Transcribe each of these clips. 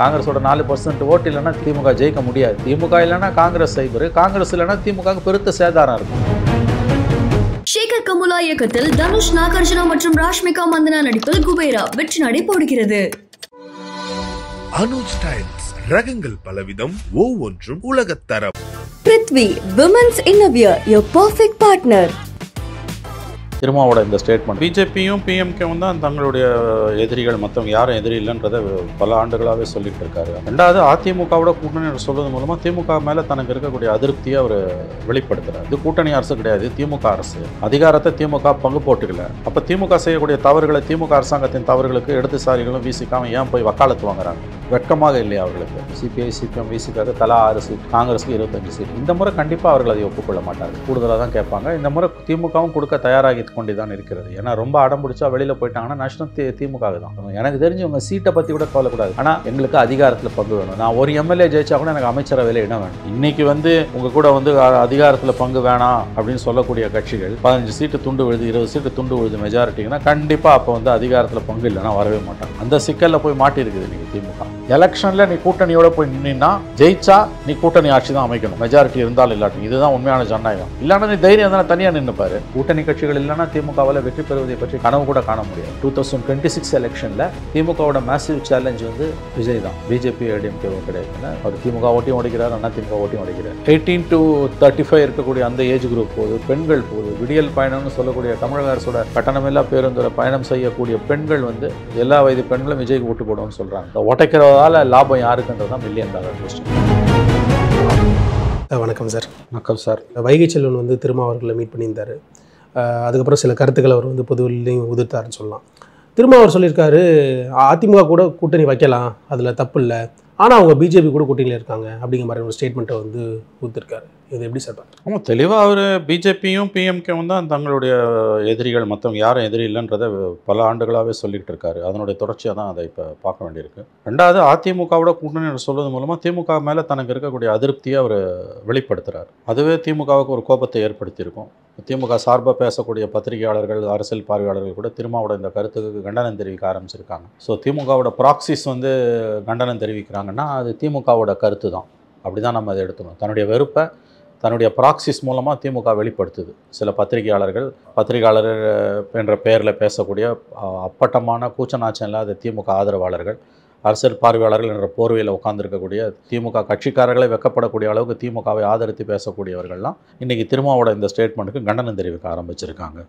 காங்கிரஸோட 4% ஓட்டு இல்லைன்னா திமுக ஜெயிக்க முடியாது. திமுக இல்லைன்னா காங்கிரஸ் சைபர், காங்கிரஸ் இல்லைன்னா திமுக பெருத்த சேதாரம் இருக்கும். சேகர் கமுலா இயக்கத்தில் தனுஷ், நாகார்ஜுனா மற்றும் ராஷ்மிகா மந்தனா நடிப்பில் குபேரா வெற்றி நடை போடுகிறது. அனுஜ் ஸ்டைல்ஸ் ரகங்கள் பலவிதம், ஒவ்வொன்றும் உலகத்தரம். Prithvi women's innerwear, your perfect partner. திருமாவோட இந்த ஸ்டேட்மெண்ட் பிஜேபியும் பிஎம்கேவும் தான் தங்களுடைய எதிரிகள், மற்றவங்க யாரும் எதிரி இல்லைன்றதை பல ஆண்டுகளாகவே சொல்லிட்டு இருக்காரு. ரெண்டாவது, அதிமுகவோட கூட்டணி சொல்வது மூலமாக திமுக மேலே தனக்கு இருக்கக்கூடிய அதிருப்தியை அவர் வெளிப்படுத்துறாரு. இது கூட்டணி அரசு கிடையாது, திமுக அரசு. அதிகாரத்தை திமுக பங்கு போட்டுக்கல. அப்போ திமுக செய்யக்கூடிய தவறுகளை, திமுக அரசாங்கத்தின் தவறுகளுக்கு இடதுசாரிகளும் விசிக்காம ஏன் போய் வக்காலத்து வாங்குறாங்க? வெட்கமாக இல்லையா அவர்களுக்கு? சிபிஐ, சிபிஎம், விசிக்காக தலா 6 சீட், காங்கிரஸுக்கு 25 சீட். இந்த முறை கண்டிப்பாக அவர்கள் அதை ஒப்புக்கொள்ள மாட்டாங்க, கூடுதலாக தான் கேட்பாங்க. இந்த முறை திமுகவும் கொடுக்க தயாராகி கொண்டுதான் இருக்கிறது. ஏன்னா ரொம்ப அடம் பிடிச்சா வெளியில் போயிட்டாங்கன்னா நஷ்டம் திமுக தான். எனக்கு தெரிஞ்சு உங்க சீட்டை பற்றி கூட கவலைக்கூடாது, ஆனால் எங்களுக்கு அதிகாரத்தில் பங்கு வேணும். நான் ஒரு எம்எல்ஏ ஜெயிச்சா கூட எனக்கு அமைச்சரவையில் இடம் வேணும். இன்னைக்கு உங்க கூட அதிகாரத்தில் பங்கு வேணாம் அப்படின்னு சொல்லக்கூடிய கட்சிகள் 15 சீட்டு துண்டு விழுது, 20 சீட்டு துண்டு விழுது மெஜாரிட்டிங்கன்னா கண்டிப்பாக அப்போ அதிகாரத்தில் பங்கு இல்லைன்னா வரவே மாட்டாங்க. அந்த சிக்கலில் போய் மாட்டிருக்குது இன்னைக்கு திமுக. எலெக்ஷன்ல நீ கூட்டணியோட போய் நின்னா ஜெயிச்சா நீ கூட்டணி ஆட்சி தான் அமைக்கணும், மெஜாரிட்டி இருந்தாலும் இல்லாட்டி. இதுதான் உண்மையான ஜனநாயகம். இல்லைன்னா நீ தைரியம் தானே தனியாக நின்றுப்பாரு. கூட்டணி கட்சிகள் இல்லைன்னா திமுகவில் வெற்றி பெறுவதை பற்றி கனவு கூட காண முடியாது. 2026 எலெக்ஷன்ல திமுகவோட மேசிவ் சேலஞ்ச் விஜய் தான், பிஜேபி ஏடிஎம்கே கிடையாது. அவர் திமுக ஓட்டியும் உடைக்கிறார், அண்ணா திமுக ஓட்டியும் உடைக்கிறார். 18 to 35 இருக்கக்கூடிய அந்த ஏஜ் குரூப் போது, பெண்கள் போது, விடியல் பயணம்னு சொல்லக்கூடிய தமிழக அரசோட கட்டணமில்லா பேருந்துல பயணம் செய்யக்கூடிய பெண்கள் எல்லா வயது பெண்களும் விஜய்க்கு ஓட்டு போடுவோம்னு சொல்றாங்க. உடைக்கிறதால லாபம் யாருக்குன்றதான் $1 மில்லியன் கொஸ்டின். வணக்கம் சார். வணக்கம் சார். வைகை செல்வன் திருமாவர்களை மீட் பண்ணியிருந்தார். அதுக்கப்புறம் சில கருத்துக்களை அவர் பொதுவிலையும் உதிர்த்தாருன்னு சொல்லலாம். திருமாவர் சொல்லியிருக்காரு, அதிமுக கூட கூட்டணி வைக்கலாம், அதில் தப்பு இல்லை, ஆனால் அவங்க பிஜேபி கூட கூட்டணியில் இருக்காங்க அப்படிங்கிற மாதிரி ஒரு ஸ்டேட்மெண்ட்டை கொடுத்துருக்காரு. இது எப்படி சார் பார்க்குறீங்க? ஆமாம், தெளிவாக அவர் பிஜேபியும் பிஎம்கேவும் தான் தங்களுடைய எதிரிகள், மற்றவங்க யாரும் எதிரி இல்லைன்றதை பல ஆண்டுகளாகவே சொல்லிகிட்டு இருக்காரு. அதனுடைய தொடர்ச்சியாக தான் அதை இப்போ பார்க்க வேண்டியிருக்கு. ரெண்டாவது, அதிமுகவோட கூட்டணி சொல்வது மூலமாக திமுக மேலே தனக்கு இருக்கக்கூடிய அதிருப்தியை அவர் வெளிப்படுத்துகிறார். அதுவே திமுகவுக்கு ஒரு கோபத்தை ஏற்படுத்தியிருக்கும். திமுக சார்பாக பேசக்கூடிய பத்திரிகையாளர்கள், அரசியல் பார்வையாளர்கள் கூட திருமாவோட இந்த கருத்துக்கு கண்டனம் தெரிவிக்க ஆரம்பிச்சிருக்காங்க. ஸோ திமுகவோட ப்ராக்சிஸ் கண்டனம் தெரிவிக்கிறாங்கன்னா அது திமுகவோட கருத்து தான். அப்படி தான் நம்ம அதை எடுத்துக்கணும். தன்னுடைய வெறுப்பை தன்னுடைய ப்ராக்சிஸ் மூலமாக திமுக வெளிப்படுத்துது. சில பத்திரிகையாளர் என்ற பெயரில் பேசக்கூடிய அப்பட்டமான கூச்சநாச்சம் இல்லாத திமுக ஆதரவாளர்கள், அரசியல் பார்வையாளர்கள் என்ற போர்வையில் உட்கார்ந்துருக்கக்கூடிய திமுக கட்சிக்காரர்களை வெக்கப்படக்கூடிய அளவுக்கு திமுகவை ஆதரித்து பேசக்கூடியவர்கள்லாம் இன்றைக்கி திருமாவோட இந்த ஸ்டேட்மெண்ட்டுக்கு கண்டனம் தெரிவிக்க ஆரம்பிச்சிருக்காங்க.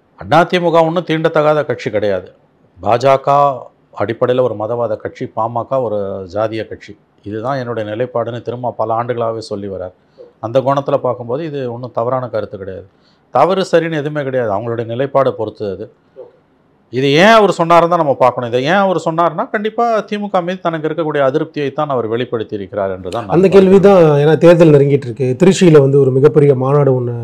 அதிமுக ஒன்றும் தீண்டத்தகாத கட்சி கிடையாது. பாஜக அடிப்படையில் ஒரு மதவாத கட்சி, பாமக ஒரு ஜாதிய கட்சி. இதுதான் என்னுடைய நிலைப்பாடுன்னு திரும்ப பல ஆண்டுகளாகவே சொல்லி வரார். அந்த கோணத்தில் பார்க்கும்போது இது ஒன்றும் தவறான கருத்து கிடையாது. தவறு சரின்னு எதுவுமே கிடையாது, அவங்களுடைய நிலைப்பாடை பொறுத்து அது. இது ஏன் அவர் சொன்னார் தான் நம்ம பார்க்கணும். இதை ஏன் அவர் சொன்னார்னா கண்டிப்பாக திமுக மீது தனக்கு இருக்கக்கூடிய அதிருப்தியை தான் அவர் வெளிப்படுத்தி இருக்கிறார் என்று தான் அந்த கேள்வி தான். ஏன்னா தேர்தல் நெருங்கிட்டு இருக்கு. திருச்சியில் ஒரு மிகப்பெரிய மாநாடு ஒன்று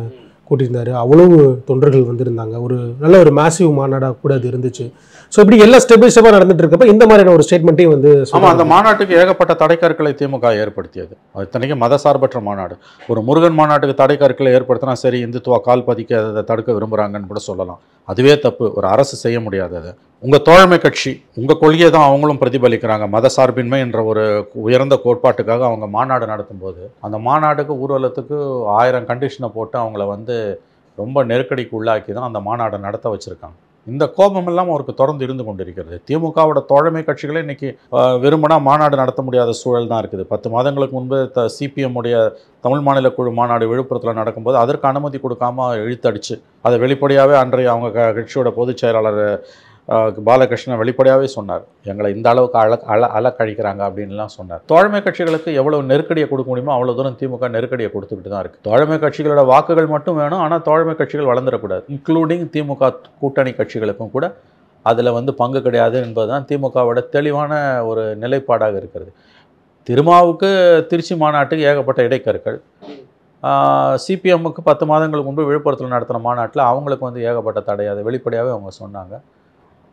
கூட்டியிருந்தார். அவ்வளவு தொண்டர்கள் வந்திருந்தாங்க. ஒரு நல்ல ஒரு மேசிவ் மாநாடாக கூட அது இருந்துச்சு. ஸோ இப்படி எல்லாம் ஸ்டெப் பை ஸ்டெப்பாக நடந்துட்டு இருக்கப்ப இந்த மாதிரியான ஒரு ஸ்டேட்மெண்ட்டையும் ஆமாம், அந்த மாநாட்டுக்கு ஏகப்பட்ட தடைக்கற்களை திமுக ஏற்படுத்தியது. இத்தனைக்கும் மதசார்பற்ற மாநாடு. ஒரு முருகன் மாநாட்டுக்கு தடைக்கற்களை ஏற்படுத்தினா சரி, இந்துத்துவா கால் பதிக்க அதை தடுக்க விரும்புகிறாங்கன்னு கூட சொல்லலாம். அதுவே தப்பு, ஒரு அரசு செய்ய முடியாது. அதை உங்கள் தோழமை கட்சி, உங்கள் கொள்கையை தான் அவங்களும் பிரதிபலிக்கிறாங்க. மதசார்பின்மை என்ற ஒரு உயர்ந்த கோட்பாட்டுக்காக அவங்க மாநாடு நடத்தும் போது அந்த மாநாட்டுக்கு ஊர்வலத்துக்கு 1000 கண்டிஷனை போட்டு அவங்கள ரொம்ப நெருக்கடிக்கு உள்ளாக்கி தான் அந்த மாநாடை நடத்த வச்சுருக்காங்க. இந்த கோபம் எல்லாம் அவருக்கு தொடர்ந்து இருந்து கொண்டிருக்கிறது. திமுகவோட தோழமை கட்சிகளே இன்றைக்கி விரும்பினா மாநாடு நடத்த முடியாத சூழல் தான் இருக்குது. 10 மாதங்களுக்கு முன்பு சிபிஎம் உடைய தமிழ் மாநில குழு மாநாடு விழுப்புரத்தில் நடக்கும்போது அதற்கு அனுமதி கொடுக்காம இழுத்தடிச்சு அதை வெளிப்படையாகவே அன்றைய அவங்க கட்சியோட பொதுச் செயலாளர் பாலகிருஷ்ணன் வெளிப்படையாகவே சொன்னார், எங்களை இந்த அளவுக்கு அலக்கழிக்கிறாங்க அப்படின்லாம் சொன்னார். தோழமை கட்சிகளுக்கு எவ்வளவு நெருக்கடியை கொடுக்க முடியுமோ அவ்வளோ தூரம் திமுக நெருக்கடியை கொடுத்துக்கிட்டு தான் இருக்குது. தோழமை கட்சிகளோட வாக்குகள் மட்டும் வேணும், ஆனால் தோழமை கட்சிகள் வளர்ந்துடக்கூடாது. இன்க்ளூடிங் திமுக கூட்டணி கட்சிகளுக்கும் கூட அதில் பங்கு கிடையாது என்பது தான் திமுகவோட தெளிவான ஒரு நிலைப்பாடாக இருக்கிறது. திருமாவுக்கு திருச்சி மாநாட்டுக்கு ஏகப்பட்ட இடைக்கற்கள். சிபிஎம்முக்கு 10 மாதங்களுக்கு முன்பு விழுப்புரத்தில் நடத்தின மாநாட்டில் அவங்களுக்கு ஏகப்பட்ட தடை, அதை வெளிப்படையாகவே அவங்க சொன்னாங்க.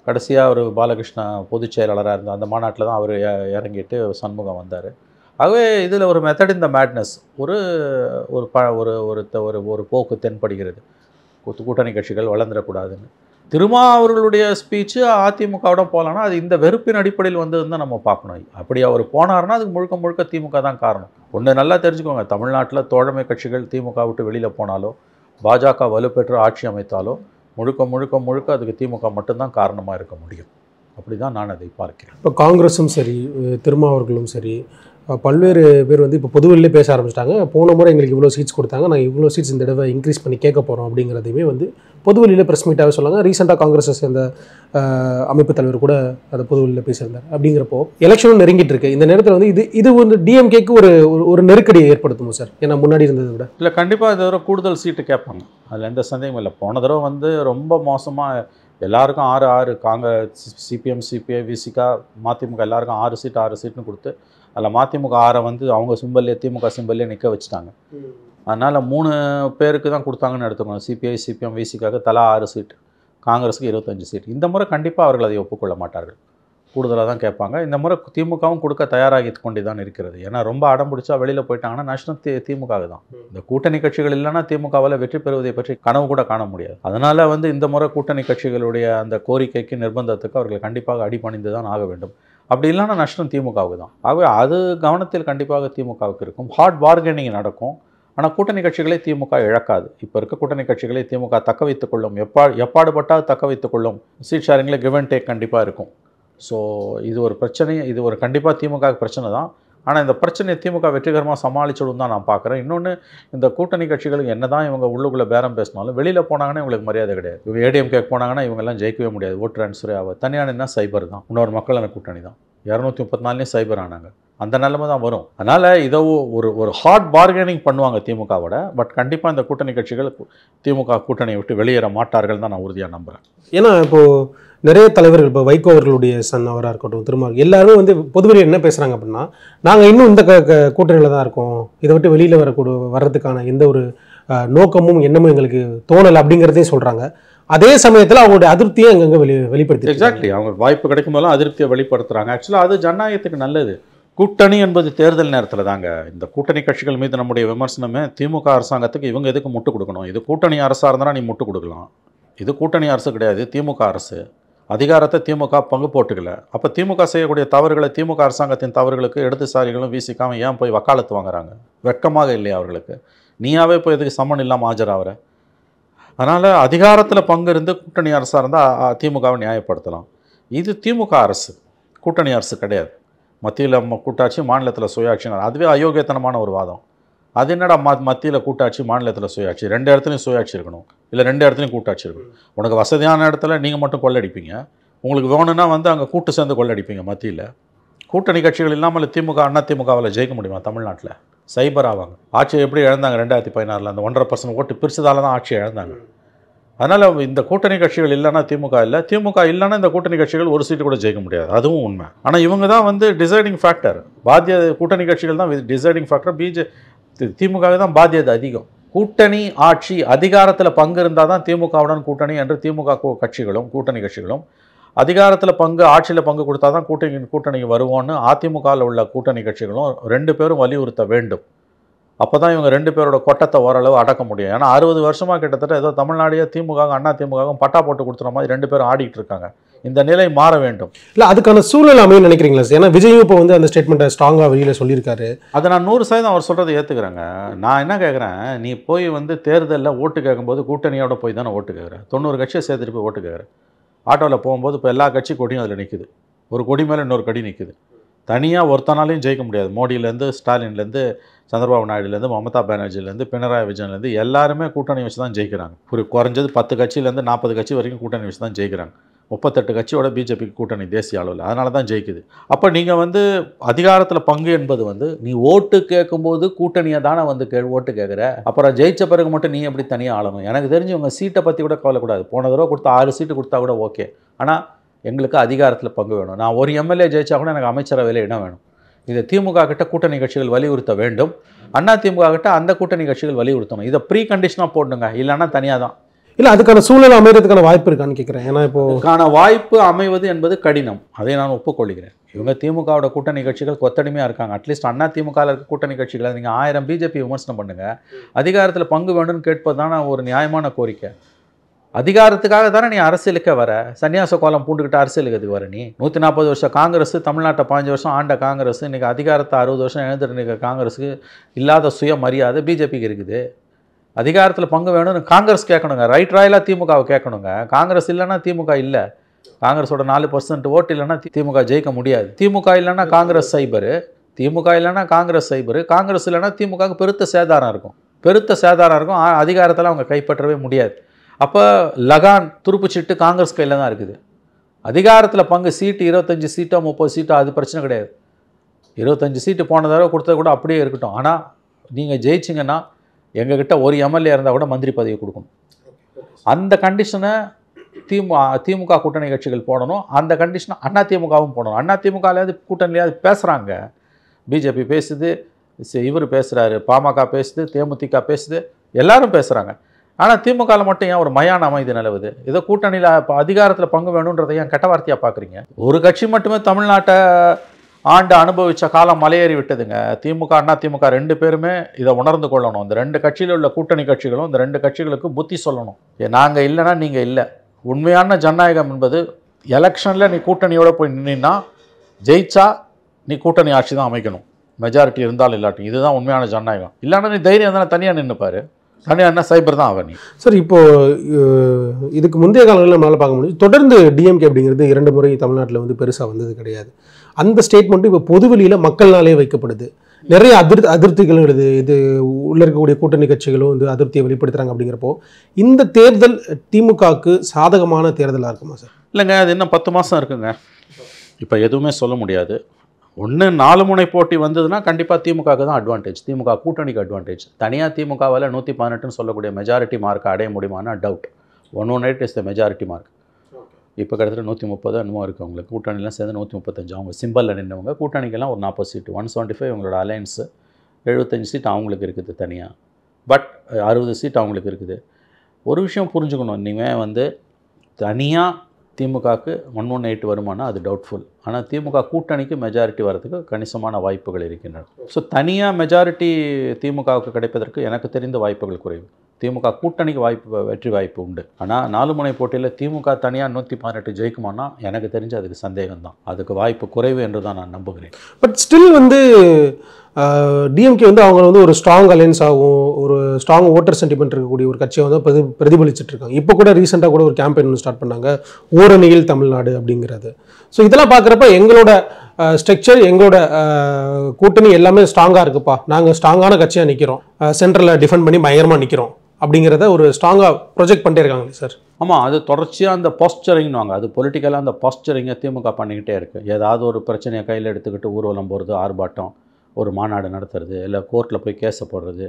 கடைசியாக ஒரு பாலகிருஷ்ணா பொதுச் செயலாளராக இருந்த அந்த மாநாட்டில் தான் அவர் இறங்கிட்டு சண்முகம் வந்தார். ஆகவே இதில் ஒரு மெத்தட் இந்த மேட்னஸ் ஒரு போக்கு தென்படுகிறது. கூட்டணி கட்சிகள் வளர்ந்துடக்கூடாதுன்னு. திருமாவர்களுடைய ஸ்பீச்சு அதிமுகவோட போகலான்னா அது இந்த வெறுப்பின் அடிப்படையில் தான் நம்ம பார்க்கணும். அப்படி அவர் போனார்னா அதுக்கு முழுக்க முழுக்க திமுக தான் காரணம். ஒன்று நல்லா தெரிஞ்சுக்கோங்க, தமிழ்நாட்டில் தோழமை கட்சிகள் திமுக விட்டு வெளியில் போனாலோ பாஜக வலுப்பெற்று ஆட்சி அமைத்தாலோ முழுக்க முழுக்க முழுக்க அதுக்கு திமுக மட்டும்தான் காரணமாக இருக்க முடியும். அப்படி தான் நான் அதை பார்க்கிறேன். இப்போ காங்கிரஸும் சரி, திருமாவர்களும் சரி, பல்வேறு பேர் வந்து இப்போ பொதுவெளியிலே பேச ஆரம்பிச்சிட்டாங்க. போன முறை எங்களுக்கு இவ்வளோ சீட்ஸ் கொடுத்தாங்க, நாங்கள் இவ்வளோ சீட்ஸ் இந்த தடவை இன்க்ரீஸ் பண்ணி கேட்க போகிறோம் அப்படிங்கிறதையுமே வந்து பொதுவெளியில் ப்ரெஸ் மீட்டாகவே சொன்னாங்க. ரீசெண்டாக காங்கிரஸை சேர்ந்த அமைப்பு தலைவர் கூட அதை பொதுவெளியில் பேசியிருந்தார். அப்படிங்கிறப்போ எலெக்ஷனும் நெருங்கிட்டு இருக்கு. இந்த நேரத்தில் வந்து இது வந்து டிஎம்கேக்கு ஒரு நெருக்கடியை ஏற்படுத்துமோ சார்? ஏன்னா முன்னாடி இருந்ததை விட இல்லை, கண்டிப்பாக இது ஒரு கூடுதல் சீட்டு கேட்பாங்க, அதில் எந்த சந்தேகமும் இல்லை. போன தடவை வந்து ரொம்ப மோசமாக எல்லாருக்கும் 6 காங்கிரஸ், சிபிஎம், சிபிஐ, விசிகா, மதிமுக எல்லாருக்கும் 6 சீட்டுன்னு கொடுத்து அதில் மதிமுக 6 வந்து அவங்க சிம்பல்லே திமுக சிம்பல்லே நிற்க வச்சுட்டாங்க. அதனால் 3 பேருக்கு தான் கொடுத்தாங்கன்னு எடுத்துக்கணும். சிபிஐ, சிபிஎம், விசிகாவுக்கு தலா 6 சீட்டு, காங்கிரஸுக்கு 25 சீட்டு. இந்த முறை கண்டிப்பாக அவர்கள் அதை ஒப்புக்கொள்ள மாட்டார்கள், கூடுதலாக தான் கேட்பாங்க. இந்த முறை திமுகவும் கொடுக்க தயாராகி கொண்டு தான் இருக்கிறது. ஏன்னா ரொம்ப அடம் பிடிச்சா வெளியில் போயிட்டாங்கன்னா நஷ்டம் திமுக தான். இந்த கூட்டணி கட்சிகள் இல்லைன்னா திமுகவால் வெற்றி பெறுவதை பற்றி கனவு கூட காண முடியாது. அதனால் வந்து இந்த முறை கூட்டணி கட்சிகளுடைய அந்த கோரிக்கைக்கு நிர்பந்தத்துக்கு அவர்கள் கண்டிப்பாக அடிபணிந்து தான் ஆக வேண்டும். அப்படி இல்லைன்னா நஷ்டம் திமுகவுக்கு தான். ஆகவே அது கவனத்தில் கண்டிப்பாக திமுகவுக்கு இருக்கும். ஹார்ட் பார்கெனிங் நடக்கும். ஆனால் கூட்டணி கட்சிகளை திமுக இழக்காது. இப்போ இருக்க கூட்டணி கட்சிகளை திமுக தக்க வைத்துக் கொள்ளும். எப்பாடுபட்டால் தக்க வைத்துக் கொள்ளும். சீட் ஷேரிங்கில் கிவ் அண்ட் டேக் கண்டிப்பாக இருக்கும். ஸோ இது ஒரு பிரச்சனை, இது ஒரு கண்டிப்பாக திமுக பிரச்சனை தான். ஆனால் இந்த பிரச்சனையை திமுக வெற்றிகரமாக சமாளிச்சிடும் தான் நான் பார்க்குறேன். இன்னொன்று, இந்த கூட்டணி கட்சிகளுக்கு என்ன தான் இவங்க உள்ளுக்குள்ளே பேரம் பேசினாலும் வெளியில் போனாங்கன்னா இவங்களுக்கு மரியாதை கிடையாது. இவங்க ஏடிஎம் கேட்க போனாங்கன்னா இவங்கெல்லாம் ஜெயிக்கவே முடியாது, ஓட் ட்ரான்ஸ்ஃபரே ஆகாது. தனியானா சைபர் தான், இன்னொரு மக்களான கூட்டணி தான். 234 சைபர் ஆனாங்க. அந்த நிலைமை தான் வரும். அதனால் இதை ஒரு ஹார்ட் பார்கெனிங் பண்ணுவாங்க திமுகவோட. பட் கண்டிப்பாக இந்த கூட்டணி கட்சிகள் திமுக கூட்டணியை விட்டு வெளியேற மாட்டார்கள் தான் நான் உறுதியாக நம்புகிறேன். ஏன்னா இப்போது நிறைய தலைவர்கள், இப்போ வைகோ அவர்களுடைய சன் அவராக இருக்கட்டும், திருமாவர்கள் எல்லாருமே வந்து பொதுவெளியில் என்ன பேசுகிறாங்க அப்படின்னா, நாங்கள் இன்னும் இந்த கூட்டணியில் தான் இருக்கோம், இதை விட்டு வெளியில் வர்றதுக்கான எந்த ஒரு நோக்கமும் எண்ணமும் எங்களுக்கு தோணலை அப்படிங்கிறதையும் சொல்கிறாங்க. அதே சமயத்தில் அவங்களுடைய அதிருப்தியை அங்கங்கே வெளிப்படுத்தி எக்ஸாக்ட்லி அவங்க வாய்ப்பு கிடைக்கும் போதெல்லாம் அதிருப்தியை வெளிப்படுத்துகிறாங்க. ஆக்சுவலாக அது ஜனநாயகத்துக்கு நல்லது. கூட்டணி என்பது தேர்தல் நேரத்தில் தாங்க. இந்த கூட்டணி கட்சிகள் மீது நம்முடைய விமர்சனமே திமுக அரசாங்கத்துக்கு இவங்க எதுக்கு முட்டு கொடுக்கணும்? இது கூட்டணி அரசாக இருந்தால் நீ முட்டு கொடுக்கலாம். இது கூட்டணி அரசு கிடையாது, திமுக அரசு. அதிகாரத்தை திமுக பங்கு போட்டுக்கல. அப்போ திமுக செய்யக்கூடிய தவறுகளை, திமுக அரசாங்கத்தின் தவறுகளுக்கு இடதுசாரிகளும் வீசிக்காம ஏன் போய் வக்காலத்து வாங்குறாங்க? வெட்கமாக இல்லையா அவர்களுக்கு? நீயாவே போய் எதுக்கு சம்மன் இல்லாமல் ஆஜராகிற? அதனால் அதிகாரத்தில் பங்கு இருந்து கூட்டணி அரசாக இருந்தால் திமுகவை நியாயப்படுத்தலாம். இது திமுக அரசு, கூட்டணி அரசு கிடையாது. மத்தியில் கூட்டாட்சி, மாநிலத்தில் சுயாட்சி. அதுவே அயோக்கியத்தனமான ஒரு வாதம். அது என்னடா மத்தியில் கூட்டாட்சி, மாநிலத்தில் சுயாட்சி, 2 இடத்துலையும் சுயாட்சி இருக்கணும், இல்லை 2 இடத்துலையும் கூட்டாட்சி இருக்கணும். உனக்கு வசதியான இடத்துல நீங்கள் மட்டும் கொள்ளடிப்பீங்க, உங்களுக்கு வேணும்னா வந்து அங்கே கூட்டு சேர்ந்து கொள்ளடிப்பீங்க. மத்தியில் கூட்டணி கட்சிகள் இல்லாமல் திமுக அண்ணா திமுகவில் ஜெயிக்க முடியுமா? தமிழ்நாட்டில் சைபர் ஆவாங்க. ஆட்சியை எப்படி இழந்தாங்க 2016 அந்த 1.5% ஓட்டு பிரிச்சதால தான் ஆட்சியை இழந்தாங்க. அதனால் இந்த கூட்டணி கட்சிகள் இல்லைன்னா திமுக இல்லை, திமுக இல்லைன்னா இந்த கூட்டணி கட்சிகள் ஒரு சீட்டு கூட ஜெயிக்க முடியாது. அதுவும் உண்மை. ஆனால் இவங்க தான் வந்து டிசைடிங் ஃபேக்டர். கூட்டணி கட்சிகள் தான் டிசைடிங் ஃபேக்டர். திமுக தான் பாத்தியது அதிகம். கூட்டணி ஆட்சி அதிகாரத்தில் பங்கு இருந்தால் தான் திமுகவுடன் கூட்டணி என்று திமுக கட்சிகளும் கூட்டணி கட்சிகளும், அதிகாரத்தில் பங்கு, ஆட்சியில் பங்கு கொடுத்தா தான் கூட்டணிக்கு வருவோன்னு அதிமுகவில் உள்ள கூட்டணி கட்சிகளும் 2 பேரும் வலியுறுத்த வேண்டும். அப்போ தான் இவங்க 2 பேரோட கொட்டத்தை ஓரளவு அடக்க முடியும். ஏன்னா 60 வருஷமாக கிட்டத்தட்ட ஏதோ தமிழ்நாடையே திமுக அண்ணா திமுகவும் பட்டா போட்டு கொடுத்துற மாதிரி 2 பேரும் ஆடிட்டு இருக்காங்க. இந்த நிலை மாற வேண்டும். இல்லை, அதுக்கான சூழ்நிலை அமையும் நினைக்கிறீங்களா சார்? ஏன்னா விஜயும் இப்போ வந்து அந்த ஸ்டேட்மெண்ட்டை ஸ்ட்ராங்காக வெளியில் சொல்லியிருக்காரு. அதை நான் 100% அவர் சொல்கிறத ஏற்றுக்கிறேங்க. நான் என்ன கேட்குறேன், நீ போய் வந்து தேர்தலில் ஓட்டு கேட்கும்போது கூட்டணியோட போய் தானே ஓட்டு கேட்குறேன். 90 கட்சியை சேர்த்துட்டு போய் ஓட்டு கேட்குறேன். ஆட்டோவில் போகும்போது இப்போ எல்லா கட்சி கொடியும் அதில் நிற்குது. ஒரு கொடி மேலே இன்னொரு கொடி நிற்குது. தனியாக ஒருத்தனாலையும் ஜெயிக்க முடியாது. மோடியிலேருந்து, ஸ்டாலின்லேருந்து, சந்திரபாபு நாயுடுலேருந்து, மமதா பானர்ஜிலேருந்து, பினராயி விஜயன்லேருந்து எல்லாருமே கூட்டணி வச்சு தான் ஜெயிக்கிறாங்க. ஒரு குறைஞ்சது 10 கட்சியிலேருந்து 40 கட்சி வரைக்கும் கூட்டணி வச்சு தான் ஜெயிக்கிறாங்க. 38 கட்சியோட பிஜேபிக்கு கூட்டணி தேசிய அளவில். அதனால தான் ஜெயிக்குது. அப்போ நீங்கள் வந்து அதிகாரத்தில் பங்கு என்பது வந்து நீ ஓட்டு கேட்கும்போது கூட்டணியை தானே வந்து ஓட்டு கேட்குற. அப்புறம் ஜெயிச்ச பிறகு மட்டும் நீ எப்படி தனியாக ஆளணும்? எனக்கு தெரிஞ்சு உங்கள் சீட்டை பற்றி கூட கவலைக்கூடாது. போன தடவை கொடுத்தா 6 சீட்டு கொடுத்தா கூட ஓகே. ஆனால் எங்களுக்கு அதிகாரத்தில் பங்கு வேணும். நான் ஒரு எம்எல்ஏ ஜெயிச்சா கூட எனக்கு அமைச்சரவையில் இடம் வேணும். இதை திமுக கிட்ட கூட்டணி கட்சிகள் வலியுறுத்த வேண்டும். அண்ணா திமுக கிட்ட அந்த கூட்டணி கட்சிகள் வலியுறுத்தணும். இதை ப்ரீ கண்டிஷனாக போடணுங்க, இல்லைன்னா தனியாக தான். இல்லை, அதுக்கான சூழ்நிலை அமைகிறதுக்கான வாய்ப்பு இருக்கான்னு கேட்குறேன். ஏன்னா இப்போதுக்கான வாய்ப்பு அமைவது என்பது கடினம், அதை நான் ஒப்புக்கொள்கிறேன். இவங்க திமுகவோட கூட்டணி கட்சிகள் கொத்தடிமையாக இருக்காங்க. அட்லீஸ்ட் அண்ணா திமுகவில் இருக்க கூட்டணி கட்சிகளை நீங்கள் 1000 பிஜேபி விமர்சனம் பண்ணுங்கள், அதிகாரத்தில் பங்கு வேணும்னு கேட்பது தானே ஒரு நியாயமான கோரிக்கை. அதிகாரத்துக்காக தானே நீ அரசியலுக்கே வர. சன்னியாச கோலம் பூண்டுக்கிட்டு அரசியலுக்கு வர நீ. 140 வருஷம் காங்கிரஸ், தமிழ்நாட்டை 15 வருஷம் ஆண்ட காங்கிரஸ், இன்றைக்கி அதிகாரத்தை 60 வருஷம் எழுந்துட்டு இருக்க காங்கிரஸுக்கு இல்லாத சுய மரியாதை பிஜேபிக்கு இருக்குது. அதிகாரத்தில் பங்கு வேணும்னு காங்கிரஸ் கேட்கணுங்க. ரைட் ராயலாக திமுகவை கேட்கணுங்க. காங்கிரஸ் இல்லைன்னா திமுக இல்லை. காங்கிரஸோட 4% ஓட்டு இல்லைன்னா திமுக ஜெயிக்க முடியாது. திமுக இல்லைன்னா காங்கிரஸ் சைபரு, திமுக இல்லைன்னா காங்கிரஸ் சைபரு, காங்கிரஸ் இல்லைன்னா திமுகவுக்கு பெருத்த சேதாரம் இருக்கும். அதிகாரத்தில் அவங்க கைப்பற்றவே முடியாது. அப்போ லகான் துருப்புச்சிட்டு காங்கிரஸ் கையில் தான் இருக்குது. அதிகாரத்தில் பங்கு சீட்டு 25 சீட்டோ 30 சீட்டோ அது பிரச்சனை கிடையாது. 25 சீட்டு போன தடவை கொடுத்தது கூட அப்படியே இருக்கட்டும். ஆனால் நீங்கள் ஜெயிச்சிங்கன்னா எங்ககிட்ட ஒரு எம்எல்ஏ இருந்தால் கூட மந்திரி பதவி கொடுக்கணும். அந்த கண்டிஷனை திமுக கூட்டணி கட்சிகள் போடணும். அந்த கண்டிஷனை அதிமுகவும் போடணும். அதிமுகலையாவது கூட்டணியாவது பேசுகிறாங்க. பிஜேபி பேசுது, இவர் பேசுகிறாரு, பாமக பேசுது, தேமுதிக பேசுது, எல்லாரும் பேசுகிறாங்க. ஆனால் திமுகவில் மட்டும் ஏன் ஒரு மயான அமைதி நிலவுது? ஏதோ கூட்டணியில் அதிகாரத்தில் பங்கு வேணுன்றதை ஏன் கெட்ட வார்த்தையாக பார்க்குறீங்க? ஒரு கட்சி மட்டுமே தமிழ்நாட்டை ஆண்டு அனுபவித்த காலம் மலையேறி விட்டதுங்க. திமுக அதிமுக 2 பேருமே இதை உணர்ந்து கொள்ளணும். இந்த 2 கட்சியில் உள்ள கூட்டணி கட்சிகளும் இந்த 2 கட்சிகளுக்கு புத்தி சொல்லணும். நாங்கள் இல்லைன்னா நீங்கள் இல்லை. உண்மையான ஜனநாயகம் என்பது எலெக்ஷனில் நீ கூட்டணியோடு போய் நின்னா ஜெயிச்சா நீ கூட்டணி ஆட்சி தான் அமைக்கணும், மெஜாரிட்டி இருந்தாலும் இல்லாட்டும். இதுதான் உண்மையான ஜனநாயகம். இல்லைன்னா நீ தைரியம் தானே தனியாக நின்றுப்பார். தனியாக என்ன சைபர் தான் அவன். சார், இப்போது இதுக்கு முந்தைய காலங்களில் நம்மளால் பார்க்க முடியும், தொடர்ந்து டிஎம்கே அப்படிங்கிறது 2 முறை தமிழ்நாட்டில் வந்து பெருசாக வந்தது கிடையாது. அந்த ஸ்டேட்மெண்ட்டு இப்போ பொதுவெளியில் மக்கள்னாலே வைக்கப்படுது. நிறைய அதிருப்திகளும் எழுது. இது உள்ள இருக்கக்கூடிய கூட்டணி கட்சிகளும் வந்து அதிருப்தியை வெளிப்படுத்துகிறாங்க. அப்படிங்கிறப்போ இந்த தேர்தல் திமுகவுக்கு சாதகமான தேர்தலாக இருக்குமா சார்? இல்லைங்க, அது இன்னும் 10 மாதம் இருக்குங்க. இப்போ எதுவுமே சொல்ல முடியாது. ஒன்று 4 முனை போட்டி வந்ததுன்னா கண்டிப்பாக திமுகவுக்கு தான் அட்வான்டேஜ், திமுக கூட்டணிக்கு அட்வான்டேஜ். தனியாக திமுகவால் 118ன்னு சொல்லக்கூடிய மெஜாரிட்டி மார்க்கை அடைய முடியுமானா doubt. 118 is the majority mark. இப்போ கிட்டத்தட்ட 130 என்னமோ இருக்குது அவங்களுக்கு. கூட்டணிலாம் சேர்ந்து 135. அவங்க சிம்பிளில் நின்றவங்க. கூட்டணிக்கெல்லாம் ஒரு 40 சீட்டு, 175 அவங்களோட அலையன்ஸு, 75 சீட் அவங்களுக்கு இருக்குது தனியாக. பட் 60 சீட் அவங்களுக்கு இருக்குது. ஒரு விஷயம் புரிஞ்சுக்கணும், இனிமேல் வந்து தனியாக திமுகவுக்கு 118 வருமானா அது டவுட்ஃபுல். ஆனால் திமுக கூட்டணிக்கு மெஜாரிட்டி வரதுக்கு கணிசமான வாய்ப்புகள் இருக்கின்றன. ஸோ தனியாக மெஜாரிட்டி திமுகவுக்கு கிடைப்பதற்கு எனக்கு தெரிந்த வாய்ப்புகள் குறைவு. திமுக கூட்டணிக்கு வெற்றி வாய்ப்பு உண்டு. ஆனால் 4 முனை போட்டியில் திமுக தனியாக 118 ஜெயிக்குமானா எனக்கு தெரிஞ்சு அதுக்கு சந்தேகம் தான். அதுக்கு வாய்ப்பு குறைவு என்று தான் நான் நம்புகிறேன். பட் ஸ்டில் வந்து டிஎம்கே வந்து அவங்க வந்து ஒரு ஸ்ட்ராங் அலையன்ஸ் ஆகும், ஒரு ஸ்ட்ராங் ஓட்டர் சென்டிமெண்ட் இருக்கக்கூடிய ஒரு கட்சியை வந்து பிரதிபலிச்சுட்டு இருக்காங்க. இப்போ கூட ரீசெண்டாக கூட ஒரு கேம்பெயின் ஸ்டார்ட் பண்ணாங்க, ஓரணியில் தமிழ்நாடு அப்படிங்கிறது. ஸோ இதெல்லாம் பார்க்குறப்ப எங்களோட ஸ்ட்ரக்சர், எங்களோட கூட்டணி எல்லாமே ஸ்ட்ராங்காக இருக்குப்பா, நாங்கள் ஸ்ட்ராங்கான கட்சியாக நிற்கிறோம், சென்ட்ரலில் டிஃபெண்ட் பண்ணி பயங்கரமாக நிற்கிறோம் அப்படிங்கிறத ஒரு ஸ்ட்ராங்காக ப்ரொஜெக்ட் பண்ணிட்டே இருக்காங்க சார். ஆமாம், அது தொடர்ச்சியாக அந்த பாஸ்டரிங்னுவாங்க. அது பொலிட்டிக்கலாக அந்த பாஸ்டரிங்கை திமுக பண்ணிக்கிட்டே இருக்குது. ஏதாவது ஒரு பிரச்சனையை கையில் எடுத்துக்கிட்டு ஊர்வலம் போகிறது, ஆர்ப்பாட்டம், ஒரு மாநாடு நடத்துறது, இல்லை கோர்ட்டில் போய் கேஸை போடுறது,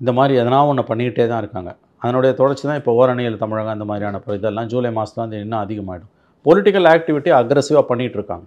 இந்த மாதிரி எதனா ஒன்று பண்ணிக்கிட்டே தான் இருக்காங்க. அதனுடைய தொடர்ச்சி தான் இப்போ ஓரணியில் தமிழகம் அந்த மாதிரியான இதெல்லாம் ஜூலை மாதம் வந்து இன்னும் அதிகமாகிடும். பொலிட்டிக்கல் ஆக்டிவிட்டி அக்ரெசிவாக பண்ணிகிட்டு இருக்காங்க.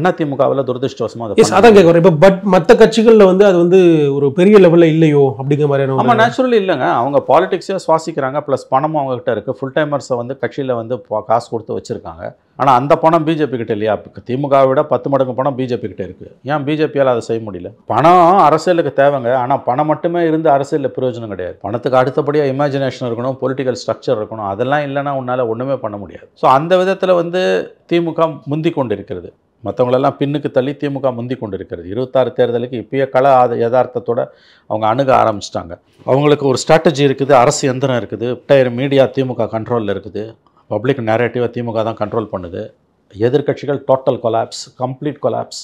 அதிமுகவில் துரதிருஷ்டவசமாக அதான் கேட்குறேன். இப்போ பட் மற்ற கட்சிகளில் வந்து அது வந்து ஒரு பெரிய லெவலில் இல்லையோ அப்படிங்கிற மாதிரியான. ஆமாம், நேச்சுரலி இல்லைங்க. அவங்க பாலிடிக்ஸே சுவாசிக்கிறாங்க, ப்ளஸ் பணமும் அவங்ககிட்ட இருக்குது. ஃபுல் டைமர்ஸை வந்து கட்சியில் வந்து காசு கொடுத்து வச்சுருக்காங்க. ஆனால் அந்த பணம் பிஜேபி கிட்ட இல்லையா? திமுகவை விட 10 மடங்கு பணம் பிஜேபி கிட்ட இருக்குது. ஏன் பிஜேபியால் அதை செய்ய முடியல? பணம் அரசியலுக்கு தேவைங்க. ஆனால் பணம் மட்டுமே இருந்து அரசியலில் பிரயோஜனம் கிடையாது. பணத்துக்கு அடுத்தபடியாக இமேஜினேஷன் இருக்கணும், பொலிட்டிக்கல் ஸ்ட்ரக்சர் இருக்கணும். அதெல்லாம் இல்லைன்னா உன்னால் ஒன்றுமே பண்ண முடியாது. ஸோ அந்த விதத்தில் வந்து திமுக முந்தி கொண்டு இருக்கிறது. மற்றவங்களெல்லாம் பின்னுக்கு தள்ளி திமுக முந்தி கொண்டு இருக்கிறது. 26 தேர்தலுக்கு இப்பயே யதார்த்தத்தோடு அவங்க அணுக ஆரம்பிச்சிட்டாங்க. அவங்களுக்கு ஒரு ஸ்ட்ராட்டஜி இருக்குது, அரசு எந்திரம் இருக்குது, மீடியா திமுக கண்ட்ரோலில் இருக்குது, பப்ளிக் நேரேட்டிவை திமுக தான் கண்ட்ரோல் பண்ணுது. எதிர்கட்சிகள் டோட்டல் கொலாப்ஸ், கம்ப்ளீட் கொலாப்ஸ்.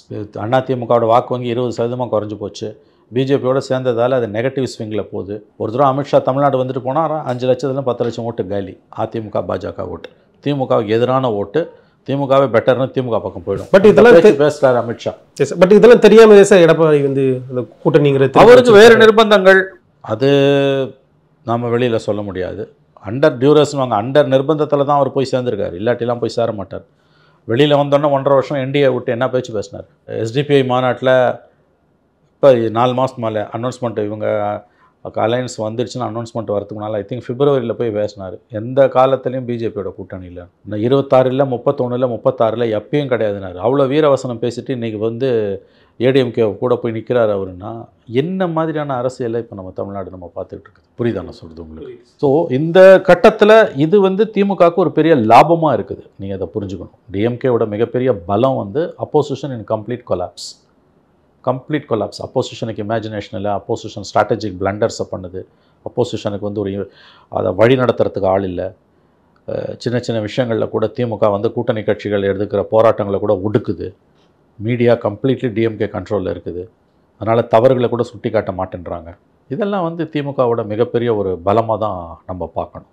அதிமுகவோட வாக்கு வங்கி 20% குறைஞ்சி போச்சு. பிஜேபியோட சேர்ந்ததால் அது நெகட்டிவ் ஸ்விங்கில் போகுது. ஒரு தடவை அமித்ஷா தமிழ்நாடு வந்துட்டு போனால் 5 லட்சத்துலேருந்து 10 லட்சம் ஓட்டு காலி. அதிமுக பாஜக ஓட்டு, திமுகவுக்கு எதிரான ஓட்டு. திமுகவே பெட்டர்னு திமுக பக்கம் போயிடும். பட் இதெல்லாம் பேசுகிறார் அமித்ஷா. பட் இதெல்லாம் தெரியாமல் சார் எடப்பாடி வந்து அந்த கூட்டணிங்கிறது அவருக்கு வேறு நிர்பந்தங்கள், அது நாம் வெளியில் சொல்ல முடியாது. அண்டர் டியூரேஷன் வாங்க, அண்டர் நிர்பந்தத்தில் தான் அவர் போய் சேர்ந்துருக்காரு. இல்லாட்டிலாம் போய் சேர மாட்டார். வெளியில் வந்தோன்னே 1.5 வருஷம் என்டிஏ விட்டு என்ன பேச்சு பேசினார். எஸ்டிபிஐ மாநாட்டில் இப்போ 4 மாதத்துக்கு மேலே அனௌன்ஸ்மெண்ட், இவங்க அலையன்ஸ் வந்துருச்சுன்னு அனௌன்ஸ்மெண்ட் வரதுக்கு முன்னால் ஐ திங்க் பிப்ரவரியில் போய் பேசினார். எந்த காலத்துலேயும் பிஜேபியோட கூட்டணி இல்லை. இன்னும் 26 இல்லை 31 இல்லை 36 எப்பயும் கிடையாதுனாரு. அவ்வளோ வீரவசனம் பேசிட்டு இன்றைக்கி வந்து ஏடிஎம்கே கூட போய் நிற்கிறார் அவருன்னா என்ன மாதிரியான அரசியலை இப்போ நம்ம தமிழ்நாடு நம்ம பார்த்துட்டு இருக்குது. புரியுதா நான் சொல்கிறது உங்களுக்கு? ஸோ இந்த கட்டத்தில் இது வந்து திமுகவுக்கு ஒரு பெரிய லாபமாக இருக்குது. நீங்கள் அதை புரிஞ்சுக்கணும். டிஎம்கேவோட மிகப்பெரிய பலம் வந்து அப்போசிஷன் இன் கம்ப்ளீட் கொலாப்ஸ். அப்போசிஷனுக்கு இமேஜினேஷன் இல்லை, அப்போசிஷன் ஸ்ட்ராட்டஜிக் பிளண்டர்ஸை பண்ணுது, அப்போசிஷனுக்கு வந்து ஒரு அதை வழி நடத்துறதுக்கு ஆள் இல்லை. சின்ன சின்ன விஷயங்களில் கூட திமுக வந்து கூட்டணி கட்சிகள் எடுத்துக்கிற போராட்டங்களை கூட ஒடுக்குது. மீடியா கம்ப்ளீட்லி டிஎம்கே கண்ட்ரோலில் இருக்குது. அதனால் தவறுகளை கூட சுட்டி காட்ட மாட்டேன்றாங்க. இதெல்லாம் வந்து திமுகவோட மிகப்பெரிய ஒரு பலமாக தான் நம்ம பார்க்கணும்.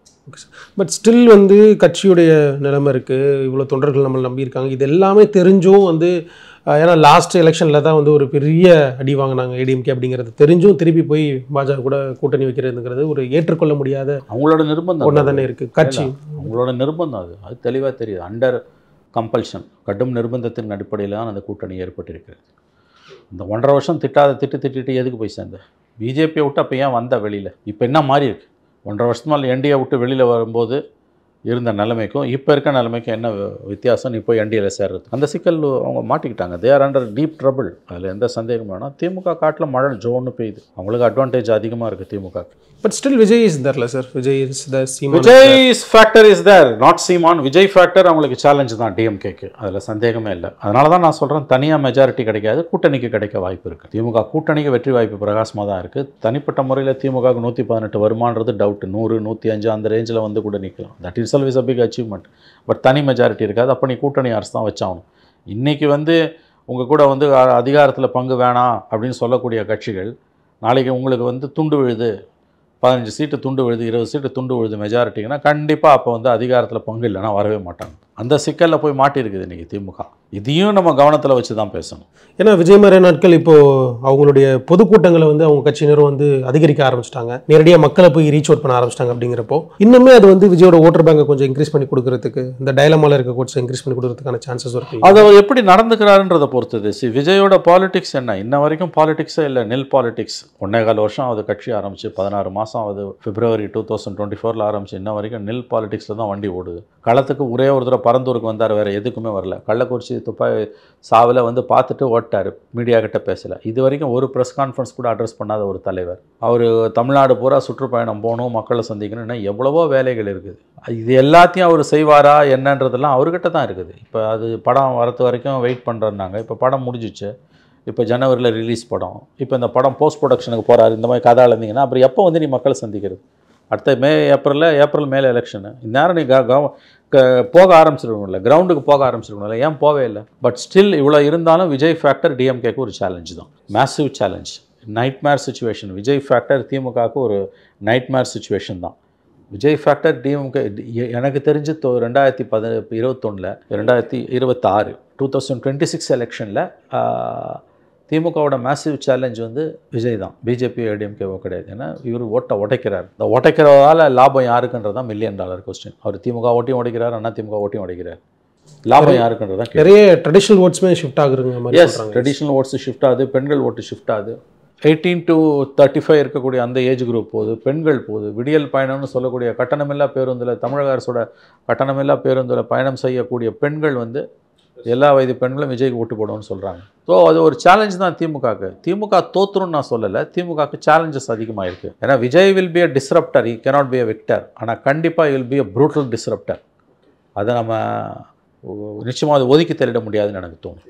பட் ஸ்டில் வந்து கட்சியுடைய நிலைமை இருக்குது, இவ்வளோ தொண்டர்கள் நம்மளை நம்பியிருக்காங்க. இது எல்லாமே தெரிஞ்சும் வந்து ஏன்னா லாஸ்ட் எலெக்ஷனில் தான் வந்து ஒரு பெரிய அடி வாங்கினாங்க ஏடிஎம்கே அப்படிங்கிறது தெரிஞ்சும் திருப்பி போய் பாஜக கூட கூட்டணி வைக்கிறதுங்கிறது ஒரு ஏற்றுக்கொள்ள முடியாத அவங்களோட நிர்பந்தம் ஒன்றா தானே இருக்குது. கட்சி அவங்களோட நிர்பந்தம் அது தெளிவாக தெரியுது. அண்டர் கம்பல்ஷன், கடும் நிர்பந்தத்தின் அடிப்படையில் தான் அந்த கூட்டணி ஏற்பட்டிருக்கிறது. இந்த 1.5 வருஷம் திட்டிட்டு எதுக்கு போய் சேர்ந்த? பிஜேபியை விட்டு அப்போ ஏன் வந்த வெளியில்? இப்போ என்ன மாறி இருக்கு? 1.5 வருஷத்துக்கு மேலே என்டிஏ விட்டு வெளியில் வரும்போது இருந்த நிலைமைக்கும் இப்போ இருக்க நிலைமைக்கும் என்ன வித்தியாசம்? நீ போய் என்டிஏவில் சேர்றது, அந்த சிக்கல் அவங்க மாட்டிக்கிட்டாங்க. They are under deep trouble. அதில் எந்த சந்தேகம் வேணால். திமுக காட்டில் மழை ஜோன்னு பெய்யுது. அவங்களுக்கு அட்வான்டேஜ் அதிகமாக இருக்குது DMK. But still Vijay is தர்ல sir. Vijay is the Seeman. Vijay factor is there, not Seeman. Vijay factor அவங்களுக்கு சேலஞ்சு தான் டிஎம்கேக்கு, அதில் சந்தேகமே இல்லை. அதனால தான் நான் சொல்கிறேன், தனியாக மெஜாரிட்டி கிடைக்காது, கூட்டணிக்கு கிடைக்க வாய்ப்பு இருக்குது. திமுக கூட்டணிக்கு வெற்றி வாய்ப்பு பிரகாசமாக தான் இருக்குது. தனிப்பட்ட முறையில் திமுகவுக்கு 118 வருமானது டவுட். 100, 105 அந்த ரேஞ்சில் வந்து கூட நிற்கலாம். That is always a big achievement. But தனி மெஜாரிட்டி இருக்காது. அப்போ நீ கூட்டணி அரசு தான் வச்சாகணும். இன்றைக்கி வந்து உங்கள் கூட வந்து அதிகாரத்தில் பங்கு வேணாம் அப்படின்னு சொல்லக்கூடிய கட்சிகள் நாளைக்கு உங்களுக்கு வந்து துண்டு விழுது, 15 சீட்டு துண்டு விழுது, 20 சீட்டு துண்டு விழுது மெஜாரிட்டிங்கன்னா கண்டிப்பாக அப்போ வந்து அதிகாரத்தில் பங்கு இல்லைன்னா வரவே மாட்டாங்க. அந்த சிக்கலில் போய் மாட்டியிருக்குது இன்றைக்கி திமுக. இதையும் நம்ம கவனத்தில் வச்சு தான் பேசணும். ஏன்னா விஜய் மாதிரி நாட்கள் இப்போது அவங்களுடைய பொதுக்கூட்டங்களை வந்து அவங்க கட்சியினரும் வந்து அதிகரிக்க ஆரம்பிச்சிட்டாங்க. நேரடியாக மக்களை போய் ரீச் அவுட் பண்ண ஆரம்பிச்சிட்டாங்க. அப்படிங்கிறப்போ இன்னுமே அது வந்து விஜயோட ஓட்டர் பேங்கை கொஞ்சம் இன்க்ரீஸ் பண்ணி கொடுக்கறதுக்கு, இந்த டைலமாவில் இருக்க கொஞ்சம் இன்க்ரீஸ் பண்ணி கொடுக்கறதுக்கான சான்சஸ் இருக்கு. அது அவர் எப்படி நடந்துக்கிறாருன்றதை பொறுத்தது. விஜயோட பாலிடிக்ஸ் என்ன? இன்ன வரைக்கும் பாலிடிக்ஸே இல்லை, நெல் பாலிடிக்ஸ். 1.25 வருஷம் ஆகுது கட்சி ஆரம்பிச்சு, 16 மாதம் ஆகுது. February 2024 ஆரம்பிச்சு இன்ன வரைக்கும் நெல் பாலிடிக்ஸில் தான் வண்டி ஓடுது. களத்துக்கு ஒரே ஒரு தடவை பரந்தூருக்கு வந்தார், வேறு எதுக்குமே வரல. கள்ளக்குறிச்சி துப்பாக்கி சாவில் வந்து பார்த்துட்டு ஓட்டார், மீடியா கிட்ட பேசலை. இது வரைக்கும் ஒரு ப்ரெஸ் கான்ஃபரன்ஸ் கூட அட்ரஸ் பண்ணாத ஒரு தலைவர். அவர் தமிழ்நாடு பூரா சுற்றுப்பயணம் போகணும், மக்களை சந்திக்கணும்னா எவ்வளவோ வேலைகள் இருக்குது. இது எல்லாத்தையும் அவர் செய்வாரா என்னன்றதெல்லாம் அவர்கிட்ட தான் இருக்குது. இப்போ அது படம் வரது வரைக்கும் வெயிட் பண்ணுறேன்னாங்க. இப்போ படம் முடிஞ்சிச்சு. இப்போ ஜனவரியில் ரிலீஸ் படம். இப்போ இந்த படம் போஸ்ட் ப்ரொடக்ஷனுக்கு போகிறாரு. இந்த மாதிரி கதை எழுந்தீங்கன்னா அப்புறம் எப்போ வந்து நீ மக்களை சந்திக்கிறது? அடுத்த ஏப்ரல் மேலே எலெக்ஷனு. இந்நேரம் நீ போக ஆரம்பிச்சிருக்கணும்ல, கிரவுண்டுக்கு போக ஆரம்பிச்சிருக்கணும்ல, ஏன் போவே இல்லை? பட் ஸ்டில் இவ்வளோ இருந்தாலும் விஜய் ஃபேக்டர் டிஎம்கேக்கு ஒரு சேலஞ்சு தான், massive challenge, nightmare situation. Vijay factor திமுகவுக்கு ஒரு நைட்மேர் சுச்சுவேஷன் தான். விஜய் ஃபேக்டர் டிஎம்கே எனக்கு தெரிஞ்சு 2021 2026 2026 எலெக்ஷனில் திமுகவோட மேசிவ் சேலஞ்ச் வந்து விஜய் தான், பிஜேபி ஏடிஎம்கேவோ கிடையாது. ஏன்னா இவர் ஓட்டை உடைக்கிறார். இந்த உடைக்கிறதால லாபம் யாருக்குன்றது தான் $1 மில்லியன் கொஸ்டின். அவர் திமுக ஓட்டையும் உடைக்கிறார், அண்ணா திமுக ஓட்டையும் உடைக்கிறார். லாபம் யாருக்குன்றதான் நிறைய ட்ரெடிஷ்னல் ஓட்ஸுமே ஷிஃப்ட் ஆகுதுங்க. எஸ், ட்ரெடிஷ்னல் ஓட்ஸ் ஷிஃப்ட் ஆகுது, பெண்கள் ஓட்டு ஷிஃப்ட் ஆகுது. 18 to 35 இருக்கக்கூடிய அந்த ஏஜ் குரூப் போகுது, பெண்கள் போகுது. விடியல் பயணம்னு சொல்லக்கூடிய கட்டணமில்லா பேருந்தில், தமிழக அரசோட கட்டணமில்லா பேருந்தில் பயணம் செய்யக்கூடிய பெண்கள் வந்து எல்லா வயது பெண்களும் விஜய்க்கு ஓட்டு போடுவோம்னு சொல்கிறாங்க. ஸோ அது ஒரு சேலஞ்ச் தான் திமுகவுக்கு. திமுக தோற்றுன்னு நான் சொல்லலை, திமுகவுக்கு சேலஞ்சஸ் அதிகமாக இருக்குது. ஏன்னா Vijay will be a disruptor, he cannot be a victor. ஆனால் கண்டிப்பாக will be a brutal disruptor. அதை நம்ம நிச்சயமாக அதை ஒதுக்கி தள்ளிட முடியாதுன்னு எனக்கு தோணும்.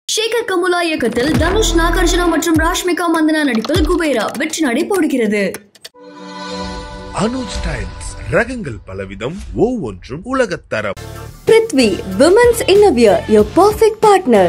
ஷேகர் கமுலா இயக்கத்தில் தனுஷ், நாகார்ஜுனா மற்றும் ராஷ்மிகா மந்தனா நடிப்பில் குபேரா வெற்றி நடை போடுகிறது. அனுஜ் ஸ்டைல்ஸ், ரகங்கள் பலவிதம், ஒவ்வொன்றும் உலகத்தரம். Prithvi Women's Innerwear, your perfect partner.